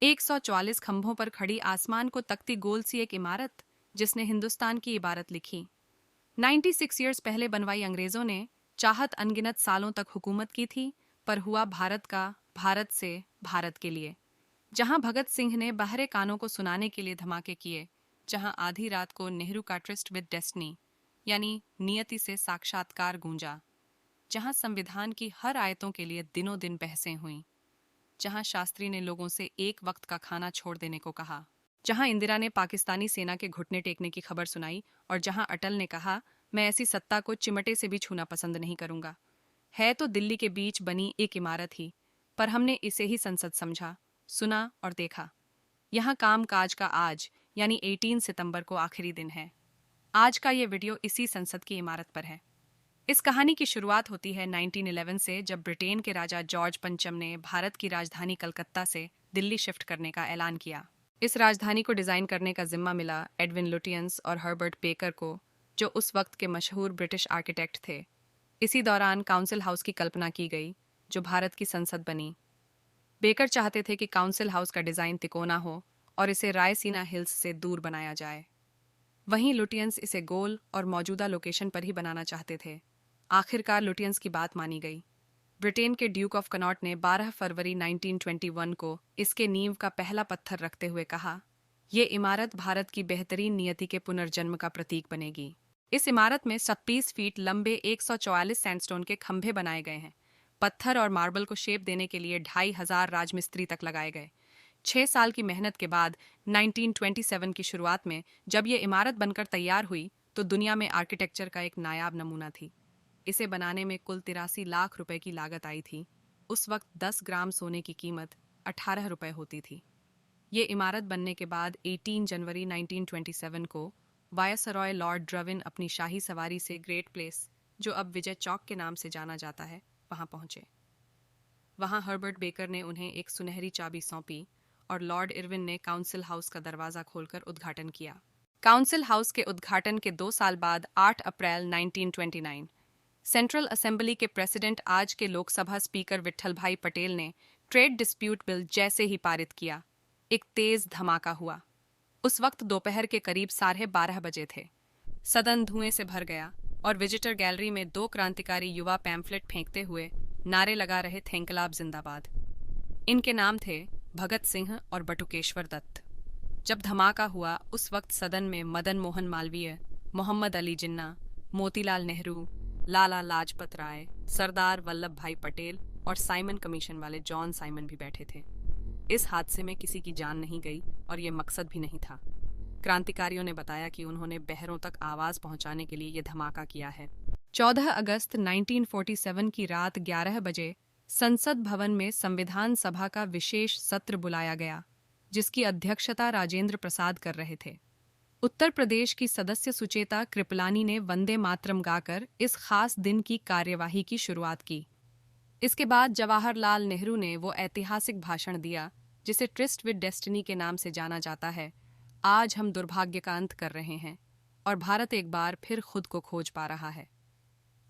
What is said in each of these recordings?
144 खंभों पर खड़ी आसमान को तकती गोल सी एक इमारत जिसने हिंदुस्तान की इबारत लिखी। 96 ईयर्स पहले बनवाई अंग्रेजों ने, चाहत अनगिनत सालों तक हुकूमत की थी, पर हुआ भारत का, भारत से, भारत के लिए। जहां भगत सिंह ने बहरे कानों को सुनाने के लिए धमाके किए, जहां आधी रात को नेहरू का ट्रिस्ट विद डेस्टिनी यानी नियति से साक्षात्कार गूंजा, जहां संविधान की हर आयतों के लिए दिनों दिन बहसें हुईं, जहां शास्त्री ने लोगों से एक वक्त का खाना छोड़ देने को कहा, जहां इंदिरा ने पाकिस्तानी सेना के घुटने टेकने की खबर सुनाई और जहां अटल ने कहा, मैं ऐसी सत्ता को चिमटे से भी छूना पसंद नहीं करूंगा। है तो दिल्ली के बीच बनी एक इमारत ही, पर हमने इसे ही संसद समझा, सुना और देखा। यहाँ काम काज का आज यानी 18 सितंबर को आखिरी दिन है। आज का ये वीडियो इसी संसद की इमारत पर है। इस कहानी की शुरुआत होती है 1911 से, जब ब्रिटेन के राजा जॉर्ज पंचम ने भारत की राजधानी कलकत्ता से दिल्ली शिफ्ट करने का ऐलान किया। इस राजधानी को डिजाइन करने का जिम्मा मिला एडविन लुटियंस और हर्बर्ट बेकर को, जो उस वक्त के मशहूर ब्रिटिश आर्किटेक्ट थे। इसी दौरान काउंसिल हाउस की कल्पना की गई, जो भारत की संसद बनी। बेकर चाहते थे कि काउंसिल हाउस का डिजाइन तिकोना हो और इसे रायसीना हिल्स से दूर बनाया जाए। वहीं लुटियंस इसे गोल और मौजूदा लोकेशन पर ही बनाना चाहते थे। आखिरकार लुटियंस की बात मानी गई। ब्रिटेन के ड्यूक ऑफ कनॉट ने 12 फरवरी 1921 को इसके नींव का पहला पत्थर रखते हुए कहा, ये इमारत भारत की बेहतरीन नियति के पुनर्जन्म का प्रतीक बनेगी। इस इमारत में 26 फीट लंबे 144 सैंडस्टोन के खंभे बनाए गए हैं। पत्थर और मार्बल को शेप देने के लिए 2500 राजमिस्त्री तक लगाए गए। 6 साल की मेहनत के बाद 1927 की शुरुआत में जब ये इमारत बनकर तैयार हुई, तो दुनिया में आर्किटेक्चर का एक नायाब नमूना थी। इसे बनाने में कुल 83 लाख रुपए की लागत आई थी। उस वक्त 10 ग्राम सोने की कीमत 18 रुपए होती थी। ये इमारत बनने के बाद 18 जनवरी 1927 को वायसरॉय लॉर्ड ड्रविन अपनी शाही सवारी से ग्रेट प्लेस, जो अब विजय चौक के नाम से जाना जाता है, वहां पहुंचे। वहां हर्बर्ट बेकर ने उन्हें एक सुनहरी चाबी सौंपी और लॉर्ड इरविन ने काउंसिल हाउस का दरवाजा खोलकर उद्घाटन किया। काउंसिल हाउस के उद्घाटन के 2 साल बाद 8 अप्रैल 1929 सेंट्रल असेंबली के प्रेसिडेंट, आज के लोकसभा स्पीकर विट्ठल भाई पटेल ने ट्रेड डिस्प्यूट बिल जैसे ही पारित किया, एक तेज धमाका हुआ। उस वक्त दोपहर के करीब 12:30 बजे थे। सदन धुएं से भर गया और विजिटर गैलरी में 2 क्रांतिकारी युवा पैम्फलेट फेंकते हुए नारे लगा रहे थे, इंकलाब जिंदाबाद। इनके नाम थे भगत सिंह और बटुकेश्वर दत्त। जब धमाका हुआ, उस वक्त सदन में मदन मोहन मालवीय, मोहम्मद अली जिन्ना, मोतीलाल नेहरू, लाला लाजपत राय, सरदार वल्लभ भाई पटेल और साइमन कमीशन वाले जॉन साइमन भी बैठे थे। इस हादसे में किसी की जान नहीं गई और ये मकसद भी नहीं था। क्रांतिकारियों ने बताया कि उन्होंने बहरों तक आवाज पहुंचाने के लिए ये धमाका किया है। 14 अगस्त 1947 की रात 11 बजे संसद भवन में संविधान सभा का विशेष सत्र बुलाया गया, जिसकी अध्यक्षता राजेंद्र प्रसाद कर रहे थे। उत्तर प्रदेश की सदस्य सुचेता कृपलानी ने वंदे मातरम गाकर इस खास दिन की कार्यवाही की शुरुआत की। इसके बाद जवाहरलाल नेहरू ने वो ऐतिहासिक भाषण दिया, जिसे ट्रिस्ट विद डेस्टिनी के नाम से जाना जाता है। आज हम दुर्भाग्य का अंत कर रहे हैं और भारत एक बार फिर खुद को खोज पा रहा है।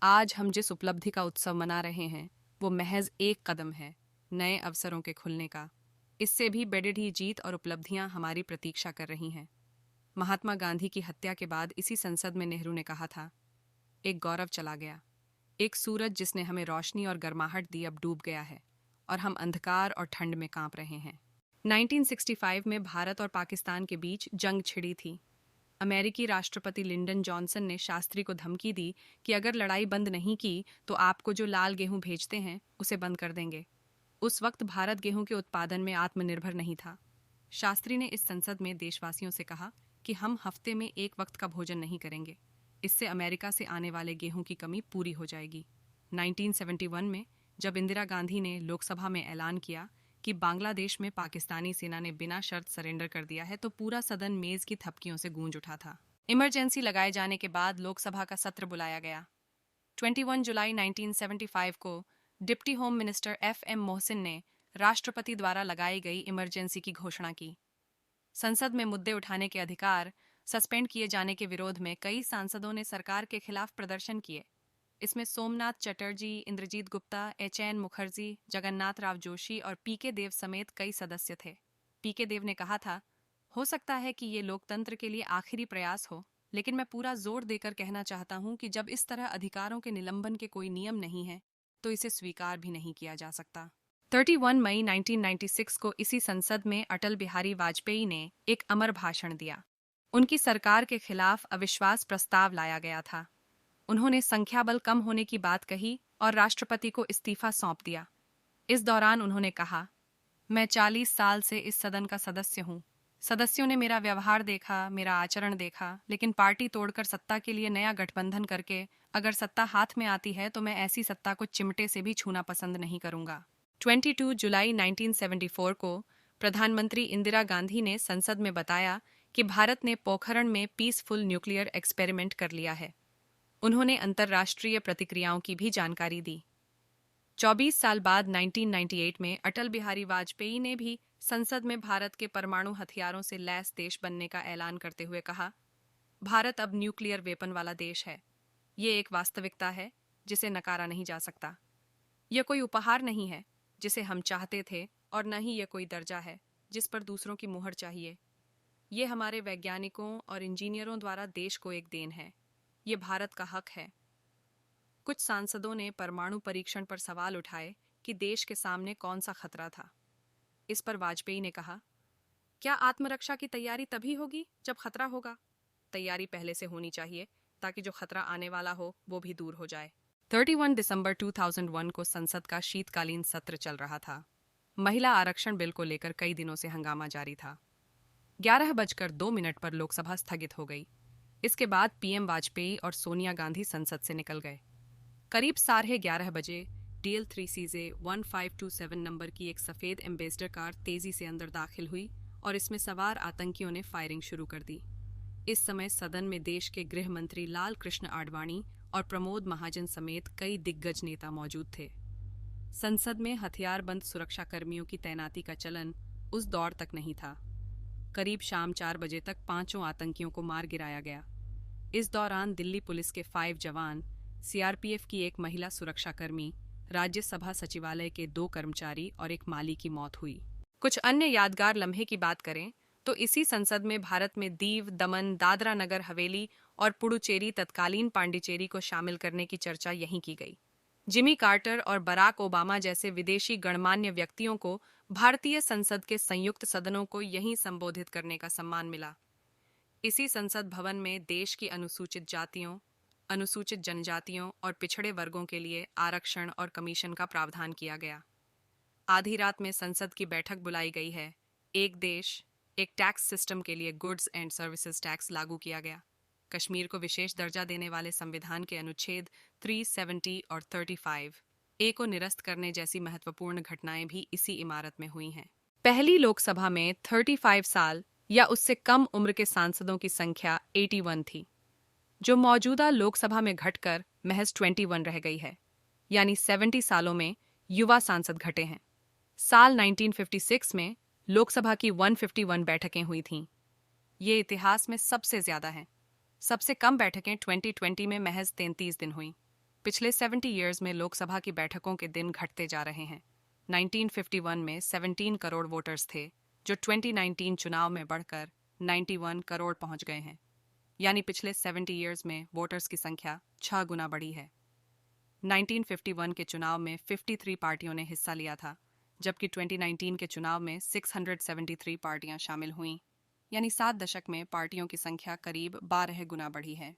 आज हम जिस उपलब्धि का उत्सव मना रहे हैं, वो महज एक कदम है नए अवसरों के खुलने का। इससे भी बेडेड ही जीत और उपलब्धियां हमारी प्रतीक्षा कर रही हैं। महात्मा गांधी की हत्या के बाद इसी संसद में नेहरू ने कहा था, एक गौरव चला गया, एक सूरज जिसने हमें रोशनी और गर्माहट दी अब डूब गया है और हम अंधकार और ठंड में कांप रहे हैं। 1965 में भारत और पाकिस्तान के बीच जंग छिड़ी थी। अमेरिकी राष्ट्रपति लिंडन जॉनसन ने शास्त्री को धमकी दी कि अगर लड़ाई बंद नहीं की तो आपको जो लाल गेहूं भेजते हैं उसे बंद कर देंगे। उस वक्त भारत गेहूं के उत्पादन में आत्मनिर्भर नहीं था। शास्त्री ने इस संसद में देशवासियों से कहा कि हम हफ्ते में एक वक्त का भोजन नहीं करेंगे, इससे अमेरिका से आने वाले गेहूं की कमी पूरी हो जाएगी। 1971 में जब इंदिरा गांधी ने लोकसभा में ऐलान किया कि बांग्लादेश में पाकिस्तानी सेना ने बिना शर्त सरेंडर कर दिया है, तो पूरा सदन मेज की थपकियों से गूंज उठा था। इमरजेंसी लगाए जाने के बाद लोकसभा का सत्र बुलाया गया। 21 जुलाई 1975 को deputy home minister FM Mohsin ने राष्ट्रपति द्वारा लगाई गई इमरजेंसी की घोषणा की। संसद में मुद्दे उठाने के अधिकार सस्पेंड किए जाने के विरोध में कई सांसदों ने सरकार के खिलाफ प्रदर्शन किए। इसमें सोमनाथ चटर्जी, इंद्रजीत गुप्ता, HN मुखर्जी, जगन्नाथ राव जोशी और PK देव समेत कई सदस्य थे। पीके देव ने कहा था, हो सकता है कि ये लोकतंत्र के लिए आखिरी प्रयास हो, लेकिन मैं पूरा जोर देकर कहना चाहता हूं कि जब इस तरह अधिकारों के निलंबन के कोई नियम नहीं है तो इसे स्वीकार भी नहीं किया जा सकता। 31 मई 1996 को इसी संसद में अटल बिहारी वाजपेयी ने एक अमर भाषण दिया। उनकी सरकार के खिलाफ अविश्वास प्रस्ताव लाया गया था। उन्होंने संख्या बल कम होने की बात कही और राष्ट्रपति को इस्तीफा सौंप दिया। इस दौरान उन्होंने कहा, मैं 40 साल से इस सदन का सदस्य हूँ। सदस्यों ने मेरा व्यवहार देखा, मेरा आचरण देखा, लेकिन पार्टी तोड़कर सत्ता के लिए नया गठबंधन करके अगर सत्ता हाथ में आती है तो मैं ऐसी सत्ता को चिमटे से भी छूना पसंद नहीं करूंगा। 22 जुलाई 1974 को प्रधानमंत्री इंदिरा गांधी ने संसद में बताया कि भारत ने पोखरण में पीसफुल न्यूक्लियर एक्सपेरिमेंट कर लिया है। उन्होंने अंतर्राष्ट्रीय प्रतिक्रियाओं की भी जानकारी दी। 24 साल बाद 1998 में अटल बिहारी वाजपेयी ने भी संसद में भारत के परमाणु हथियारों से लैस देश बनने का ऐलान करते हुए कहा, भारत अब न्यूक्लियर वेपन वाला देश है। ये एक वास्तविकता है जिसे नकारा नहीं जा सकता। यह कोई उपहार नहीं है जिसे हम चाहते थे, और न ही यह कोई दर्जा है जिस पर दूसरों की मुहर चाहिए। ये हमारे वैज्ञानिकों और इंजीनियरों द्वारा देश को एक देन है। ये भारत का हक है। कुछ सांसदों ने परमाणु परीक्षण पर सवाल उठाए कि देश के सामने कौन सा खतरा था। इस पर वाजपेयी ने कहा, क्या आत्मरक्षा की तैयारी तभी होगी जब खतरा होगा? तैयारी पहले से होनी चाहिए ताकि जो खतरा आने वाला हो वो भी दूर हो जाए। 31 दिसंबर 2001 को संसद का शीतकालीन सत्र चल रहा था। महिला आरक्षण बिल को लेकर कई दिनों से हंगामा जारी था। 11:02 पर लोकसभा स्थगित हो गई। इसके बाद पीएम वाजपेयी और सोनिया गांधी संसद से निकल गए। करीब 11:30 DL3CJ 1527 नंबर की एक सफेद एम्बेसडर कार तेजी से अंदर दाखिल हुई और इसमें सवार आतंकियों ने फायरिंग शुरू कर दी। इस समय सदन में देश के गृह मंत्री लाल कृष्ण आडवाणी और प्रमोद महाजन समेत कई दिग्गज नेता मौजूद थे। संसद में हथियारबंद सुरक्षाकर्मियों की तैनाती का चलन उस दौर तक नहीं था। करीब शाम 4 बजे तक 5 आतंकियों को मार गिराया गया। इस दौरान दिल्ली पुलिस के 5 जवान, सीआरपीएफ की एक महिला सुरक्षाकर्मी, राज्यसभा सचिवालय के 2 कर्मचारी और एक माली की मौत हुई। कुछ अन्य यादगार लम्हे की बात करें तो इसी संसद में भारत में दीव, दमन, दादरा नगर हवेली और पुडुचेरी तत्कालीन पांडिचेरी को शामिल करने की चर्चा यहीं की गई। जिमी कार्टर और बराक ओबामा जैसे विदेशी गणमान्य व्यक्तियों को भारतीय संसद के संयुक्त सदनों को यहीं संबोधित करने का सम्मान मिला। इसी संसद भवन में देश की अनुसूचित जातियों, अनुसूचित जनजातियों और पिछड़े वर्गों के लिए आरक्षण और कमीशन का प्रावधान किया गया। आधी रात में संसद की बैठक बुलाई गई है। एक देश, एक टैक्स सिस्टम के लिए गुड्स एंड सर्विसेज टैक्स लागू किया गया। कश्मीर को विशेष दर्जा देने वाले संविधान के अनुच्छेद 370 और 35A को निरस्त करने जैसी महत्वपूर्ण घटनाएं भी इसी इमारत में हुई हैं। पहली लोकसभा में 35 साल या उससे कम उम्र के सांसदों की संख्या 81 थी, जो मौजूदा लोकसभा में घटकर महज 21 रह गई है, यानी 70 सालों में युवा सांसद घटे हैं। साल 1956 में लोकसभा की 151 बैठकें हुई थीं। ये इतिहास में सबसे ज्यादा हैं। सबसे कम बैठकें 2020 में महज 33 दिन हुई। पिछले 70 ईयर्स में लोकसभा की बैठकों के दिन घटते जा रहे हैं। 1951 में 17 करोड़ वोटर्स थे, जो 2019 चुनाव में बढ़कर 91 करोड़ पहुंच गए हैं। यानी पिछले 70 ईयर्स में वोटर्स की संख्या 6 गुना बढ़ी है। 1951 के चुनाव में 53 पार्टियों ने हिस्सा लिया था, जबकि 2019 के चुनाव में 673 पार्टियां शामिल हुईं, यानी 7 दशक में पार्टियों की संख्या करीब 12 गुना बढ़ी है।